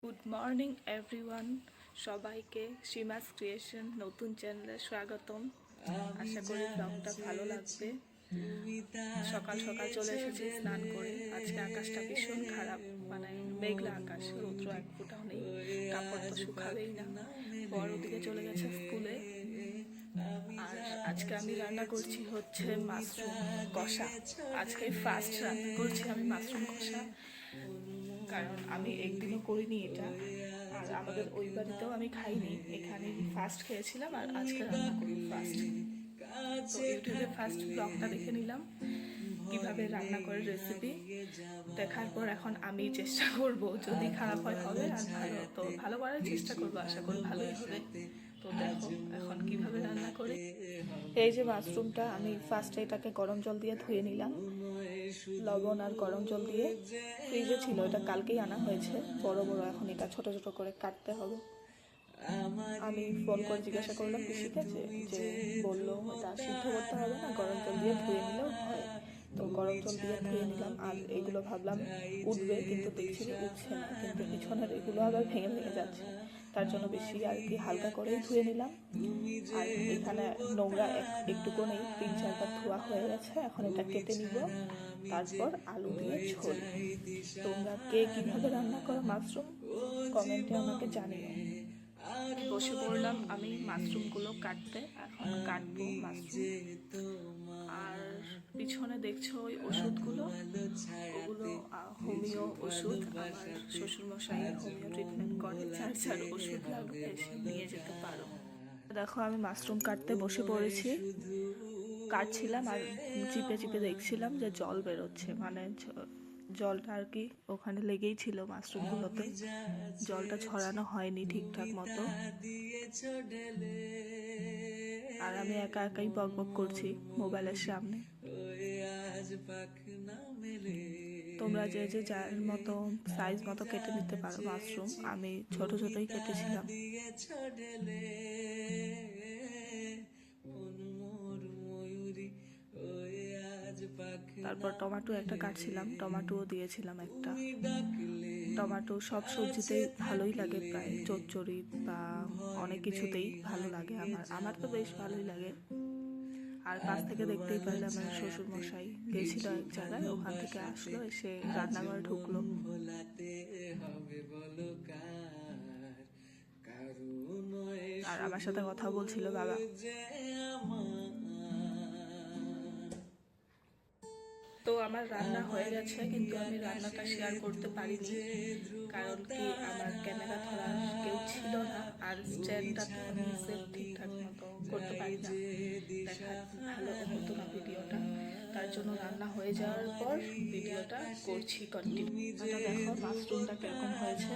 Good morning everyone, সবাইকে সীমাস creation নতুন চ্যানেলে স্বাগতম। আশা করি ব্লগটা ভালো লাগবে। সকাল সকাল চলে এসেছি স্নান করে। আজকে আকাশটা ভীষণ খারাপ, মানে মেঘলা আকাশ, রৌদ্র এক ফোঁটাও নেই। কাপড় তো শুকাবেই না। বড় ওদিকে চলে গেছে স্কুলে। আর আজকে আমি রান্না করছি হচ্ছে মাশরুম কষা। আজকে ফার্স্ট রান্না করছি আমি মাশরুম কষা, কারণ আমি একদিনও করিনি এটা। আর আমাদের ওই বাড়িতেও আমি খাইনি, এখানে ফার্স্ট খেয়েছিলাম আর আজকে রান্না করি ফার্স্ট। তো ইউটিউবে ফার্স্ট ব্লগটা দেখে নিলাম কিভাবে রান্না করে রেসিপি। দেখার পর এখন আমি চেষ্টা করব, যদি খারাপ হয় হবে, আর ভালো তো ভালো করার চেষ্টা করবো, আশা করি ভালোই হবে। তো দেখো এখন কিভাবে রান্না করে। এই যে মাশরুমটা আমি ফার্স্টে এটাকে গরম জল দিয়ে ধুয়ে নিলাম, লবণ আর গরম জল দিয়ে। ফ্রিজে ছিল, এটা কালকেই আনা হয়েছে বড় বড়। এখন এটা ছোট ছোট করে কাটতে হবে। আমি ফোন করে জিজ্ঞাসা করলাম পিসিকে, যে বললো এটা সিদ্ধ করতে হবে না, গরম জল দিয়ে ধুয়ে নিলেও হয়। তো গরম জল দিয়ে ধুয়ে নিলাম। আর এগুলো ভাবলাম উঠবে, কিন্তু দেখছি যে উঠছে না, কিন্তু পিছনের এগুলো আবার ভেঙে ভেঙে যাচ্ছে। তার জন্য বেশি আর কি হালকা করেই ধুয়ে নিলাম। আর এখানে নোংরা একটুকু নেই, 3-4বার ধোয়া হয়ে গেছে। এখন এটা কেটে নিব, তারপর আলু দিয়ে ঝোল। তোমরা কে কিভাবে রান্না করো মাশরুম, কমেন্টে আমাকে জানিও। বসে পড়লাম আমি মাশরুমগুলো কাটতে, এখন কাটবো মাশরুম। আর পিছনে দেখছো ওই ওষুধগুলো, ওগুলো হোমিও ওষুধ। আমার শ্বশুরমশাই হোমিও ট্রিটমেন্ট করে, যার যার ওষুধ লাগবে এসে নিয়ে যেতে পারো। দেখো আমি মাশরুম কাটতে বসে পড়েছি। কাটছিলাম আর চিপে চিপে দেখছিলাম যে জল বেরোচ্ছে, মানে জলটা আর কি ওখানে লেগেই ছিল মাশরুমগুলোতে। জলটা ছড়ানো হয়নি ঠিকঠাক মতো। আর আমি একা একাই বক বক করছি মোবাইলের সামনে। তোমরা যে যে যার মতো সাইজ মতো কেটে নিতে পারো মাশরুম, আমি ছোট ছোটই কেটেছিলাম। তারপর টমেটো একটা কাটছিলাম, টমেটোও দিয়েছিলাম একটা। টমেটো সব সবজিতেই ভালোই লাগে, প্রায় চচ্চড়ি বা অনেক কিছুতেই ভালো লাগে। আমার তো বেশ ভালোই লাগে। আর পাশ থেকে দেখতেই পারলে আমার শ্বশুর মশাই গেছিল এক জায়গায়, ওখান থেকে আসলো, এসে রান্নাঘরে ঢুকলো। আর আমার সাথে কথা বলছিল বাবা। তো আমার রান্না হয়ে গেছে, কিন্তু আমি রান্নাটা শেয়ার করতে পারিনি, কারণ কি আমার ক্যামেরা ধরার কেউ ছিল না। আর স্ট্যান্ডটা তো আমি সেট ঠিকঠাক মতো করতে পারি না, দেখা ভালো হতো না ভিডিওটা। তার জন্য রান্না হয়ে যাওয়ার পর ভিডিওটা করছি কন্টিনিউ। দেখো মাশরুমটা কিরকম হয়েছে,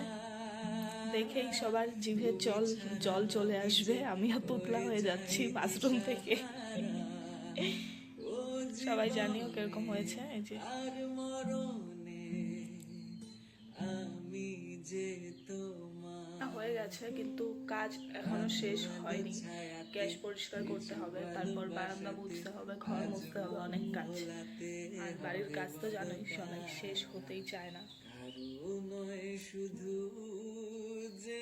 দেখেই সবার জিভে জল জল চলে আসবে। আমিও তুতলা হয়ে যাচ্ছি মাশরুম থেকে। সবাই জানিও কিরকম হয়েছে। এই যে হয়ে গেছে, কিন্তু কাজ এখনো শেষ হয়নি। গ্যাস পরিষ্কার করতে হবে, তারপর বারান্দা মুছতে হবে, ঘর মুছতে হবে, অনেক কাজ। আর বাড়ির কাজ তো জানোই সবাই, শেষ হতেই চায় না। শুধু যে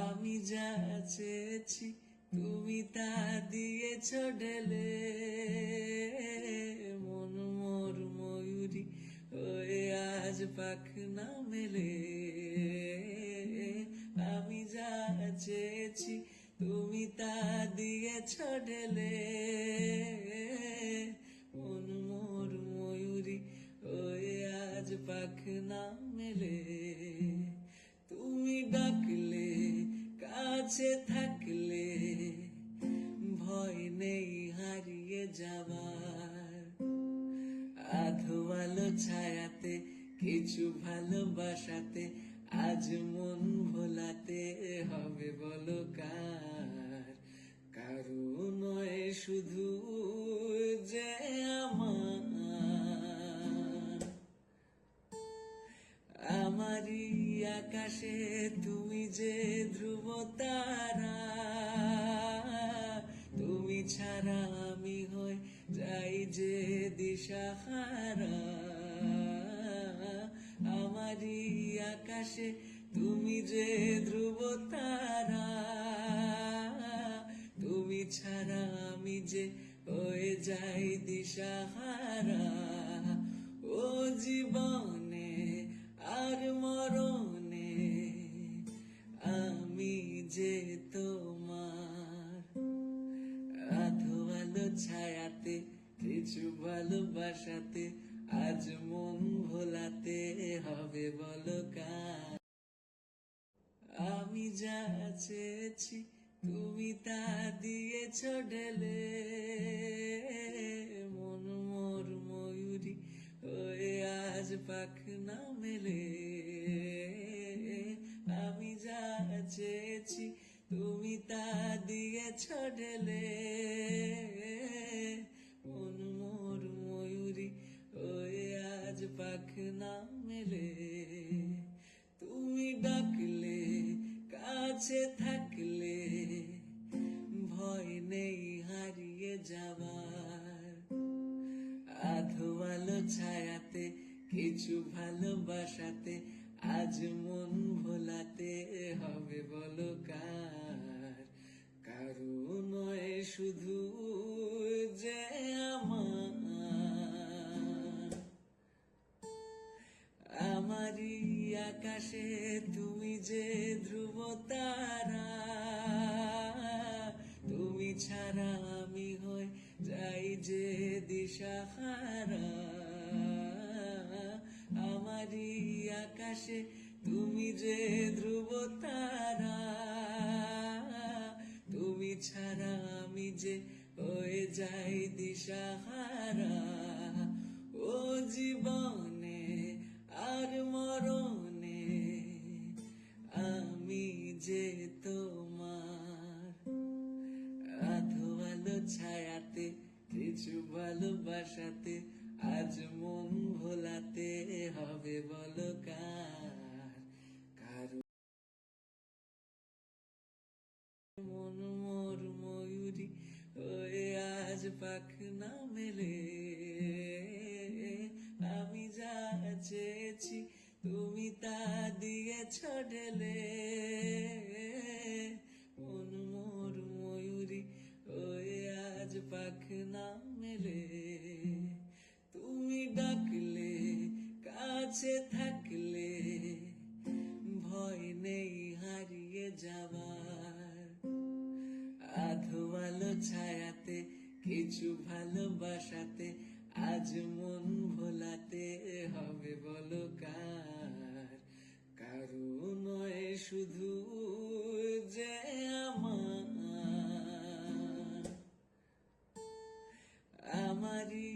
আমি যা চেয়েছি তুমি তা দিয়েছ ঢেলে, মন মোর ময়ূরী হয়ে আজ পাখ না মেলে। আমি যা চেয়েছি তুমি তা দিয়েছ ঢেলে, মন মোর ময়ূরী হয়ে আজ পাখ না মেলে। তুমি ডাকলে কাছে থাকলে ভয় নেই হারিয়ে যাবার। আধো আলো ছায়াতে কিছু ভালোবাসাতে আজ মন ভোলাতে হবে বলো কার। কারো নয় শুধু যে আমার, আমারই আকাশে তুমি যে ধ্রুব তারা। তুমি ছাড়া আমি হই যাই যে যে দিশাহারা, আমারই আকাশে তুমি যে ধ্রুব তারা, তুমি ছাড়া আমি যে হয়ে যাই দিশাহারা। ও জীবনে আর মরণে আমি যে তোমার, আধো আলো ছায়াতে কিছু ভালোবাসাতে আজ মন ভোলাতে হবে বলো কার। আমি যা চেয়েছি তুমি তা দিয়েছ ঢেলে, মন মোর ময়ূরী হয়ে আজ পাখ না মেলে। আমি যা চেয়েছি তুমি তা দিয়েছ ঢেলে, মন মোর ময়ূরী হয়ে আজ পাখ না মেলে। তুমি ডাকলে কাছে থাকলে ভয় নেই হারিয়ে যাবার, আধো আলো ছায়াতে কিছু ভালোবাসাতে আজ মন ভোলাতে হবে বলো কার। কারো নয় শুধু যে আমার, আমারই আকাশে তুমি যে ধ্রুব তারা, তুমি ছাড়া আমি হই যাই যে দিশাহারা। আমারই আকাশে তুমি যে ধ্রুব তারা, তুমি ছাড়া আমি যে হয়ে যাই দিশাহারা। ও জীবনে আর মরণে আমি যে তোমার, আধো আলো ছায়াতে কিছু ভালোবাসাতে আজ মন ভোলাতে হবে বলো কার। কারো মন মোর ময়ূরী হয়ে আজ পাখ না মেলে। আমি যা চেয়েছি তুমি তা দিয়েছ ঢেলে, মন মোর ময়ূরী হয়ে আজ পাখ না মেলে। তুমি ডাকলে কাছে থাকলে ভয় নেই হারিয়ে যাবার, আধো আলো ছায়াতে কিছু ভালোবাসাতে আজ মন ভোলাতে হবে বলো কার। কারো নয় শুধু যে আমার, আমারই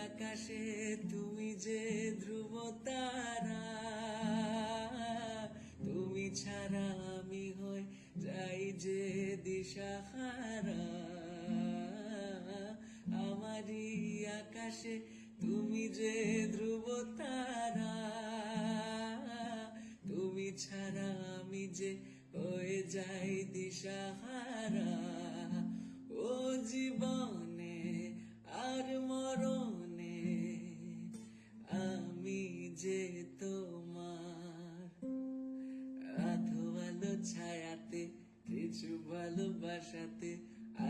আকাশে তুমি যে ধ্রুব তারা, তুমি ছাড়া আমি হই যাই যে দিশাহারা। আমারই আকাশে তুমি যে ধ্রুব তারা, তুমি ছাড়া আমি যে হয়ে যাই দিশাহারা। ও জীবনে আর মরণে আমি যে তোমার, আধো আলো ছায়াতে কিছু ভালোবাসাতে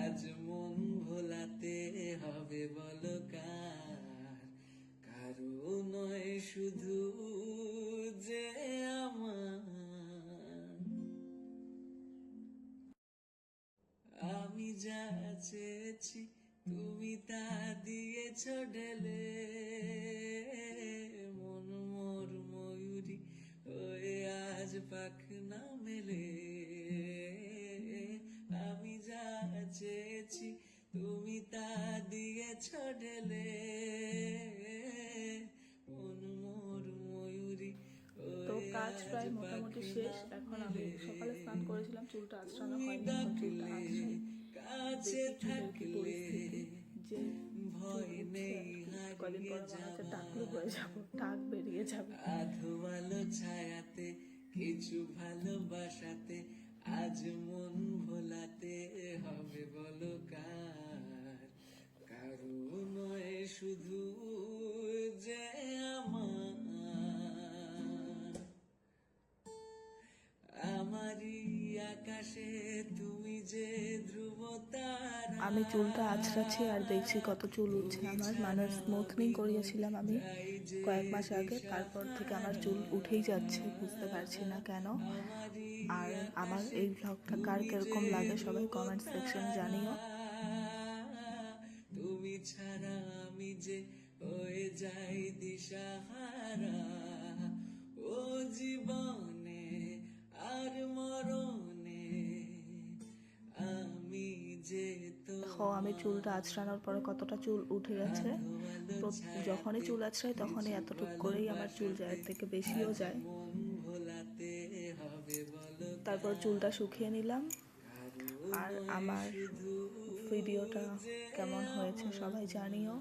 আজ মন ভোলাতে হবে বলো কার। কারো নয় শুধু যে আমার, আমি যা চেয়েছি তুমি তা দিয়েছ ঢেলে, মন মোর ময়ূরী হয়ে আজ পাখ না মেলে। আমি যা চেয়েছি তুমি তা দিয়েছ ঢেলে, মন মোর ময়ূরী তো কাজ প্রায় মোটামুটি শেষ। এখন আমি সকালে স্নান করেছিলাম, চুলটা আঁচড়ানো হয়নি, এখন চুলটা আঁচড়াই। দেখি চুলের কি পরিস্থিতি, যে ভয় নেই কদিন পর মনে হচ্ছে টাকলু হয়ে যাবো, টাক বেরিয়ে যাবে। আধো আলো ছায়াতে কিছু ভালোবাসাতে আজ মন ভোলাতে হবে বলো কার। কারো নয় শুধু যে আমার আমারই আকাশে তুমি যে ধ্রুব তারা। আমি চুলটা আঁচড়াচ্ছি আর দেখছি কত চুল উঠছে আমার। মানে স্মুথনিং করিয়েছিলাম আমি কয়েক মাস আগে, তারপর থেকে আমার চুল উঠেই যাচ্ছে, বুঝতে পারছি না কেন। আর আমার এই ব্লগটা কার কিরকম লাগে সবাই কমেন্ট সেকশনে জানিও। তুমি ছাড়া আমি যে হয়ে যাই দিশাহারা, ও জীবনে আর মরণে আমি যে তো দেখো আমি চুলটা আঁচড়ানোর পরে কতটা চুল উঠে গেছে। যখনই চুল আঁচড়াই তখনই এতটুকু করেই আমার চুল যায়, এর থেকে বেশিও যায়। মন ভোলাতে হবে বলো। তারপর চুলটা শুকিয়ে নিলাম। আর আমার ভিডিওটা কেমন হয়েছে সবাই জানিও।